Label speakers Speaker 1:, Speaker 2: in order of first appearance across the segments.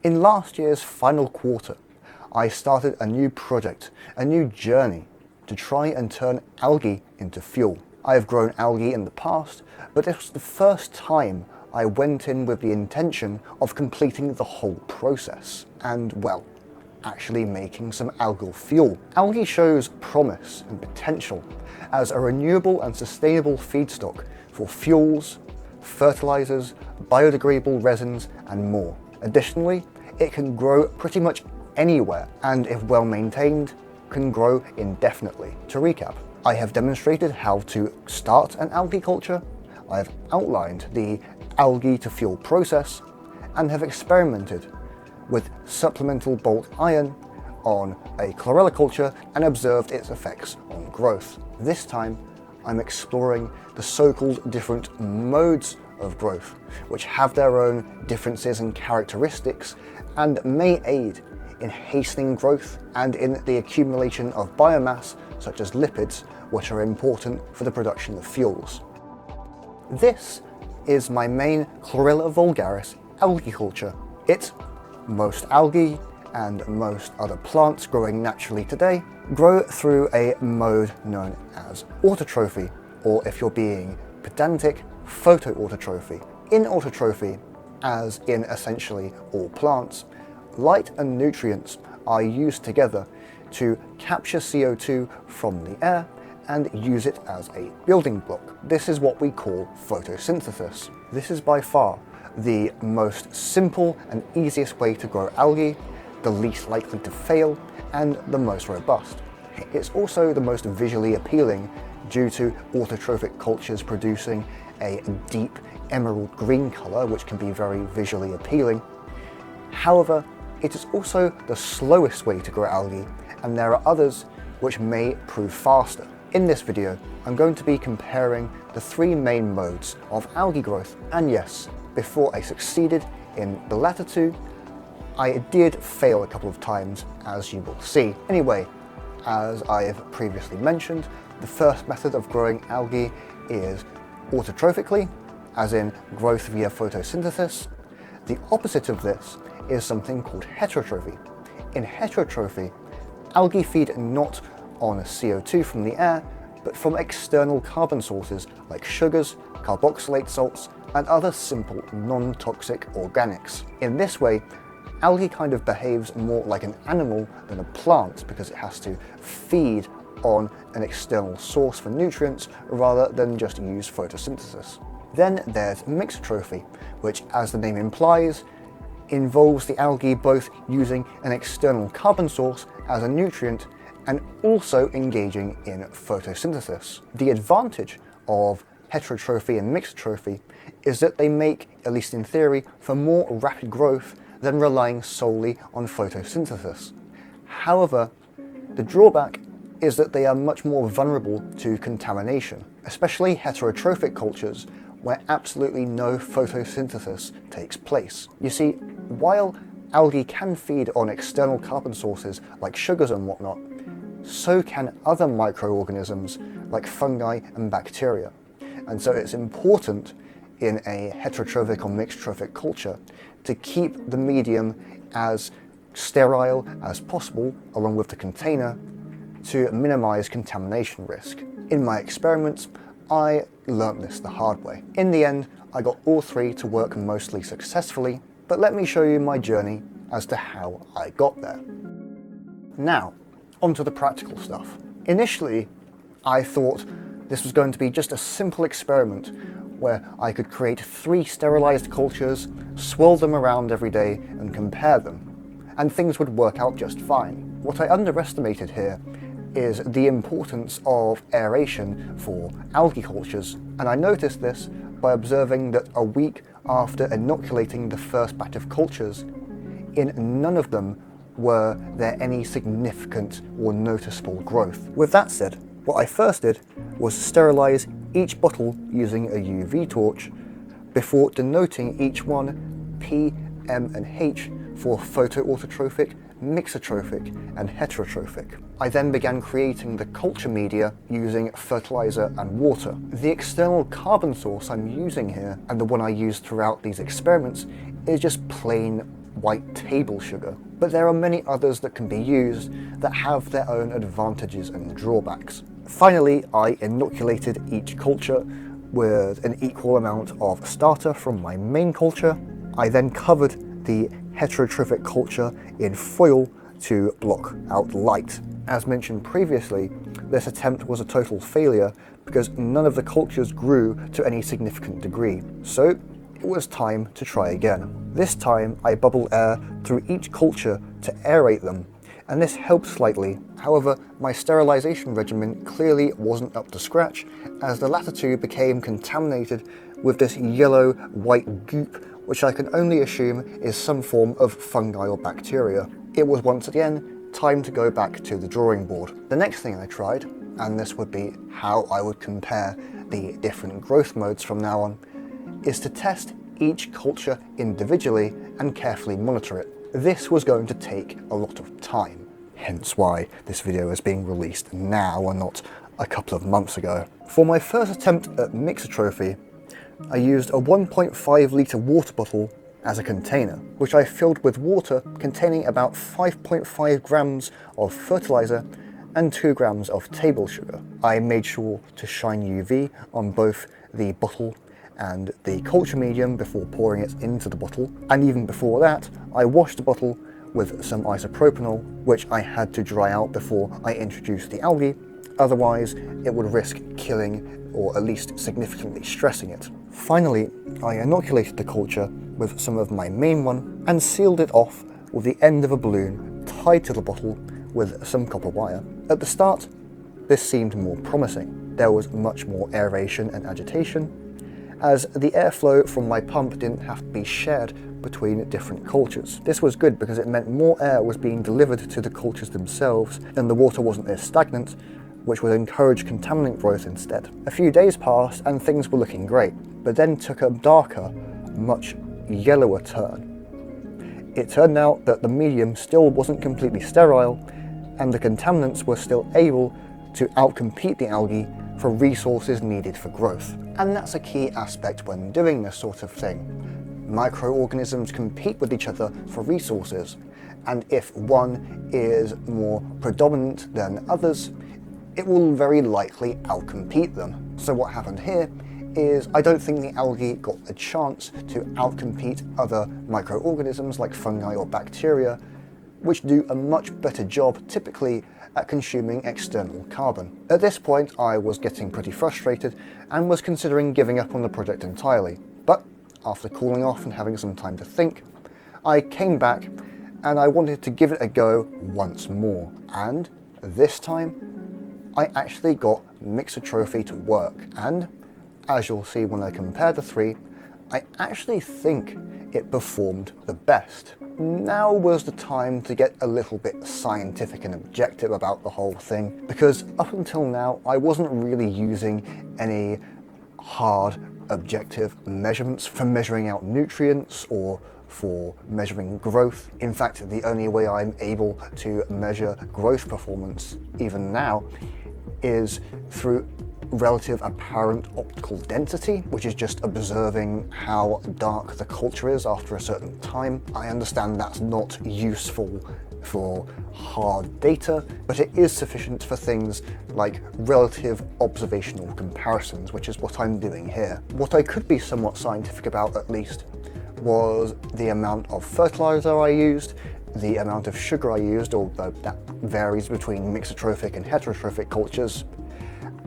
Speaker 1: In last year's final quarter, I started a new project, a new journey to try and turn algae into fuel. I have grown algae in the past, but this was the first time I went in with the intention of completing the whole process and, well, actually making some algal fuel. Algae shows promise and potential as a renewable and sustainable feedstock for fuels, fertilizers, biodegradable resins, and more. Additionally, it can grow pretty much anywhere and, if well maintained, can grow indefinitely. To recap, I have demonstrated how to start an algae culture, I have outlined the algae to fuel process, and have experimented with supplemental bulk iron on a chlorella culture and observed its effects on growth. This time, I'm exploring the so-called different modes of growth, which have their own differences and characteristics and may aid in hastening growth and in the accumulation of biomass, such as lipids, which are important for the production of fuels. This is my main Chlorella vulgaris algae culture. Most algae and most other plants growing naturally today grow through a mode known as autotrophy, or if you're being pedantic, photoautotrophy. In autotrophy, as in essentially all plants, light and nutrients are used together to capture CO2 from the air and use it as a building block. This is what we call photosynthesis. This is by far the most simple and easiest way to grow algae, the least likely to fail, and the most robust. It's also the most visually appealing due to autotrophic cultures producing a deep emerald green color, which can be very visually appealing. However, it is also the slowest way to grow algae, and there are others which may prove faster. In this video, I'm going to be comparing the three main modes of algae growth, and yes, before I succeeded in the latter two, I did fail a couple of times, as you will see. Anyway, as I have previously mentioned, the first method of growing algae is autotrophically, as in growth via photosynthesis. The opposite of this is something called heterotrophy. In heterotrophy, algae feed not on CO2 from the air, but from external carbon sources like sugars, carboxylate salts, and other simple non-toxic organics. In this way, algae kind of behaves more like an animal than a plant because it has to feed on an external source for nutrients rather than just use photosynthesis. Then there's mixotrophy, which, as the name implies, involves the algae both using an external carbon source as a nutrient and also engaging in photosynthesis. The advantage of heterotrophy and mixotrophy is that they make, at least in theory, for more rapid growth than relying solely on photosynthesis. However, the drawback is that they are much more vulnerable to contamination, especially heterotrophic cultures where absolutely no photosynthesis takes place. You see, while algae can feed on external carbon sources like sugars and whatnot, so can other microorganisms like fungi and bacteria. And so it's important in a heterotrophic or mixotrophic culture to keep the medium as sterile as possible along with the container to minimize contamination risk. In my experiments, I learnt this the hard way. In the end, I got all three to work mostly successfully, but let me show you my journey as to how I got there. Now, onto the practical stuff. Initially, I thought this was going to be just a simple experiment where I could create 3 sterilized cultures, swirl them around every day and compare them, and things would work out just fine. What I underestimated here is the importance of aeration for algae cultures, and I noticed this by observing that a week after inoculating the first batch of cultures, in none of them were there any significant or noticeable growth. With that said, what I first did was sterilize each bottle using a UV torch before denoting each one P, M, and H for photoautotrophic, mixotrophic, and heterotrophic. I then began creating the culture media using fertilizer and water. The external carbon source I'm using here, and the one I used throughout these experiments, is just plain white table sugar. But there are many others that can be used that have their own advantages and drawbacks. Finally, I inoculated each culture with an equal amount of starter from my main culture. I then covered the heterotrophic culture in foil to block out light. As mentioned previously, this attempt was a total failure because none of the cultures grew to any significant degree. So it was time to try again. This time I bubbled air through each culture to aerate them, and this helped slightly. However, my sterilization regimen clearly wasn't up to scratch, as the latter two became contaminated with this yellow-white goop, which I can only assume is some form of fungi or bacteria. It was once again time to go back to the drawing board. The next thing I tried, and this would be how I would compare the different growth modes from now on, is to test each culture individually and carefully monitor it. This was going to take a lot of time, hence why this video is being released now and not a couple of months ago. For my first attempt at mixotrophy, I used a 1.5 litre water bottle as a container, which I filled with water containing about 5.5 grams of fertilizer and 2 grams of table sugar. I made sure to shine UV on both the bottle and the culture medium before pouring it into the bottle, and even before that I washed the bottle with some isopropanol, which I had to dry out before I introduced the algae, otherwise it would risk killing or at least significantly stressing it. Finally, I inoculated the culture with some of my main one and sealed it off with the end of a balloon tied to the bottle with some copper wire. At the start, this seemed more promising. There was much more aeration and agitation, as the airflow from my pump didn't have to be shared between different cultures. This was good because it meant more air was being delivered to the cultures themselves and the water wasn't as stagnant, which would encourage contaminant growth instead. A few days passed and things were looking great, but then took a darker, much yellower turn. It turned out that the medium still wasn't completely sterile, and the contaminants were still able to outcompete the algae for resources needed for growth. And that's a key aspect when doing this sort of thing. Microorganisms compete with each other for resources, and if one is more predominant than others, it will very likely outcompete them. So what happened here is I don't think the algae got a chance to outcompete other microorganisms like fungi or bacteria, which do a much better job typically at consuming external carbon. At this point I was getting pretty frustrated and was considering giving up on the project entirely, but after cooling off and having some time to think, I came back and I wanted to give it a go once more, and this time I actually got mixotrophy to work, and as you'll see when I compare the three, I actually think it performed the best. Now was the time to get a little bit scientific and objective about the whole thing, because up until now I wasn't really using any hard objective measurements for measuring out nutrients or for measuring growth. In fact, the only way I'm able to measure growth performance even now is through relative apparent optical density, which is just observing how dark the culture is after a certain time. I understand that's not useful for hard data, but it is sufficient for things like relative observational comparisons, which is what I'm doing here. What I could be somewhat scientific about, at least, was the amount of fertilizer I used, the amount of sugar I used, although that varies between mixotrophic and heterotrophic cultures,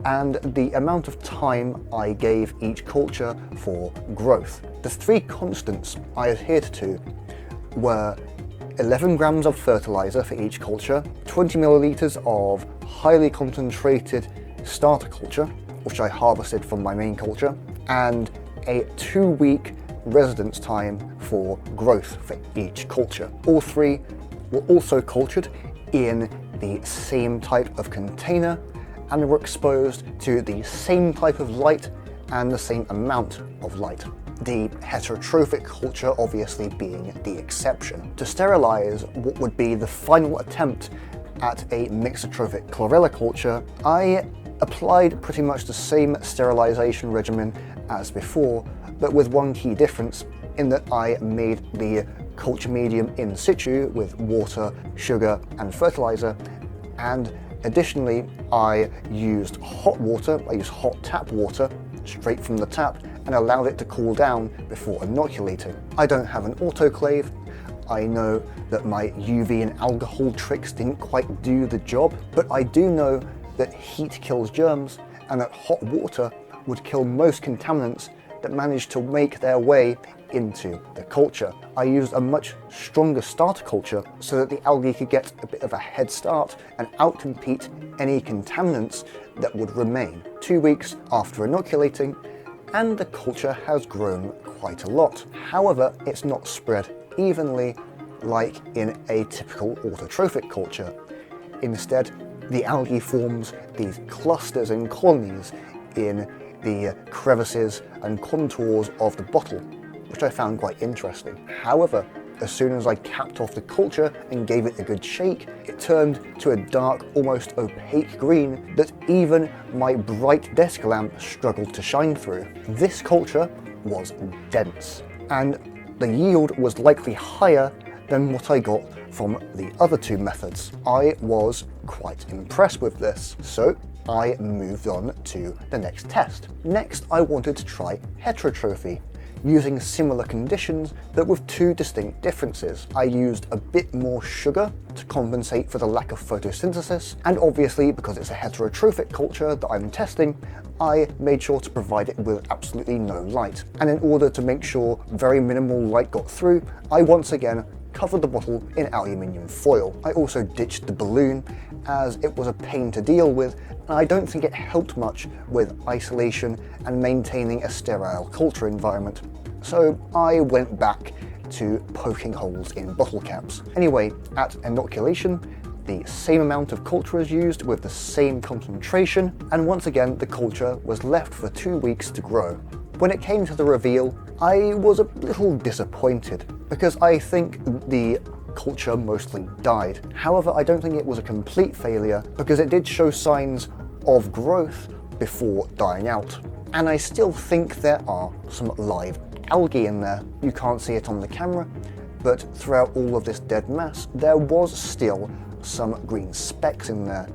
Speaker 1: and the amount of time I gave each culture for growth. The three constants I adhered to were 11 grams of fertilizer for each culture, 20 milliliters of highly concentrated starter culture, which I harvested from my main culture, and a 2-week residence time for growth for each culture. All three were also cultured in the same type of container and were exposed to the same type of light and the same amount of light. The heterotrophic culture obviously being the exception. To sterilize what would be the final attempt at a mixotrophic chlorella culture, I applied pretty much the same sterilization regimen as before, but with one key difference. in that I made the culture medium in situ with water, sugar and fertilizer, and additionally I used hot water. I used hot tap water straight from the tap and allowed it to cool down before inoculating. I don't have an autoclave. I know that my UV and alcohol tricks didn't quite do the job, but I do know that heat kills germs and that hot water would kill most contaminants that manage to make their way into the culture. I used a much stronger starter culture so that the algae could get a bit of a head start and outcompete any contaminants that would remain. 2 weeks after inoculating, and the culture has grown quite a lot. However, it's not spread evenly like in a typical autotrophic culture. Instead, the algae forms these clusters and colonies in the crevices and contours of the bottle, which I found quite interesting. However, as soon as I capped off the culture and gave it a good shake, it turned to a dark, almost opaque green that even my bright desk lamp struggled to shine through. This culture was dense, and the yield was likely higher than what I got from the other two methods. I was quite impressed with this, so I moved on to the next test. Next, I wanted to try heterotrophy, using similar conditions but with two distinct differences. I used a bit more sugar to compensate for the lack of photosynthesis, and obviously because it's a heterotrophic culture that I'm testing, I made sure to provide it with absolutely no light. And in order to make sure very minimal light got through, I once again covered the bottle in aluminium foil. I also ditched the balloon as it was a pain to deal with, and I don't think it helped much with isolation and maintaining a sterile culture environment. So I went back to poking holes in bottle caps. Anyway, at inoculation, the same amount of culture was used with the same concentration, and once again the culture was left for 2 weeks to grow. When it came to the reveal, I was a little disappointed because I think the culture mostly died. However, I don't think it was a complete failure because it did show signs of growth before dying out. And I still think there are some live algae in there. You can't see it on the camera, but throughout all of this dead mass, there was still some green specks in there.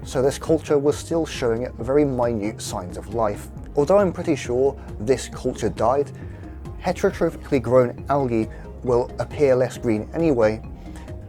Speaker 1: So this culture was still showing very minute signs of life. Although I'm pretty sure this culture died, heterotrophically grown algae will appear less green anyway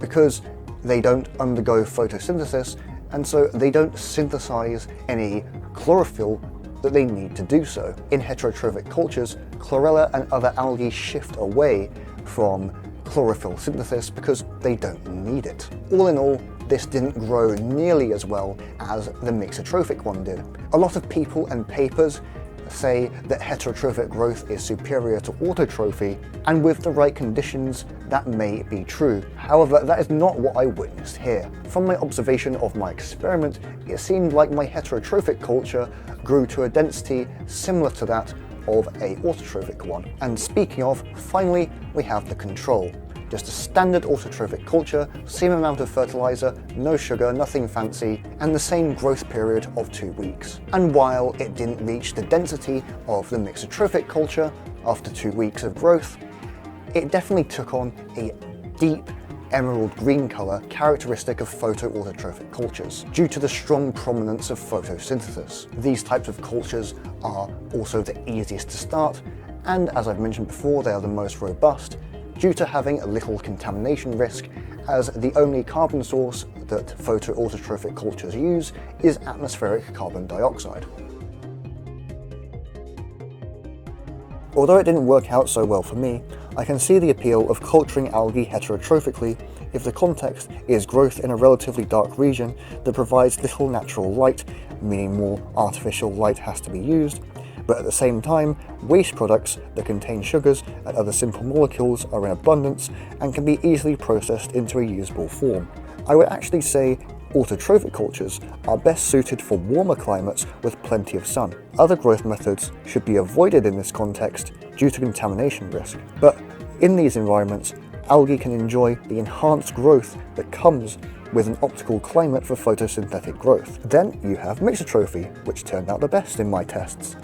Speaker 1: because they don't undergo photosynthesis, and so they don't synthesize any chlorophyll that they need to do so. In heterotrophic cultures, Chlorella and other algae shift away from chlorophyll synthesis because they don't need it. All in all, this didn't grow nearly as well as the mixotrophic one did. A lot of people and papers say that heterotrophic growth is superior to autotrophy, and with the right conditions, that may be true. However, that is not what I witnessed here. From my observation of my experiment, it seemed like my heterotrophic culture grew to a density similar to that of a autotrophic one. And speaking of, finally, we have the control. Just a standard autotrophic culture, same amount of fertilizer, no sugar, nothing fancy, and the same growth period of 2 weeks. And while it didn't reach the density of the mixotrophic culture after 2 weeks of growth, it definitely took on a deep emerald green color characteristic of photoautotrophic cultures due to the strong prominence of photosynthesis. These types of cultures are also the easiest to start, and as I've mentioned before, they are the most robust, due to having a little contamination risk, as the only carbon source that photoautotrophic cultures use is atmospheric carbon dioxide. Although it didn't work out so well for me, I can see the appeal of culturing algae heterotrophically if the context is growth in a relatively dark region that provides little natural light, meaning more artificial light has to be used, but at the same time, waste products that contain sugars and other simple molecules are in abundance and can be easily processed into a usable form. I would actually say autotrophic cultures are best suited for warmer climates with plenty of sun. Other growth methods should be avoided in this context due to contamination risk. But in these environments, algae can enjoy the enhanced growth that comes with an optimal climate for photosynthetic growth. Then you have mixotrophy, which turned out the best in my tests.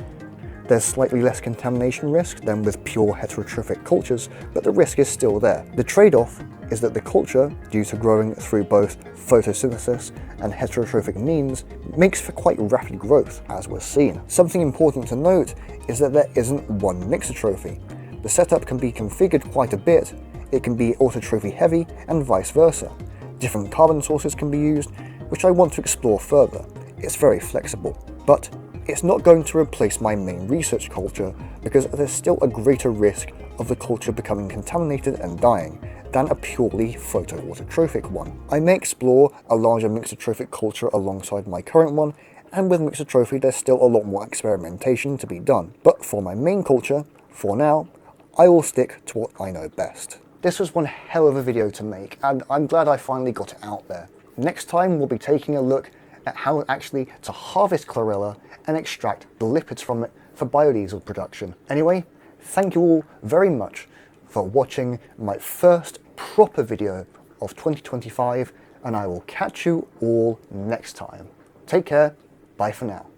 Speaker 1: There's slightly less contamination risk than with pure heterotrophic cultures, but the risk is still there. The trade-off is that the culture, due to growing through both photosynthesis and heterotrophic means, makes for quite rapid growth, as was seen. Something important to note is that there isn't one mixotrophy. The setup can be configured quite a bit. It can be autotrophy heavy and vice versa. Different carbon sources can be used, which I want to explore further. It's very flexible, but it's not going to replace my main research culture because there's still a greater risk of the culture becoming contaminated and dying than a purely photoautotrophic one. I may explore a larger mixotrophic culture alongside my current one, and with mixotrophy there's still a lot more experimentation to be done. But for my main culture, for now, I will stick to what I know best. This was one hell of a video to make, and I'm glad I finally got it out there. Next time we'll be taking a look at how actually to harvest chlorella and extract the lipids from it for biodiesel production. Anyway, thank you all very much for watching my first proper video of 2025, and I will catch you all next time. Take care, bye for now.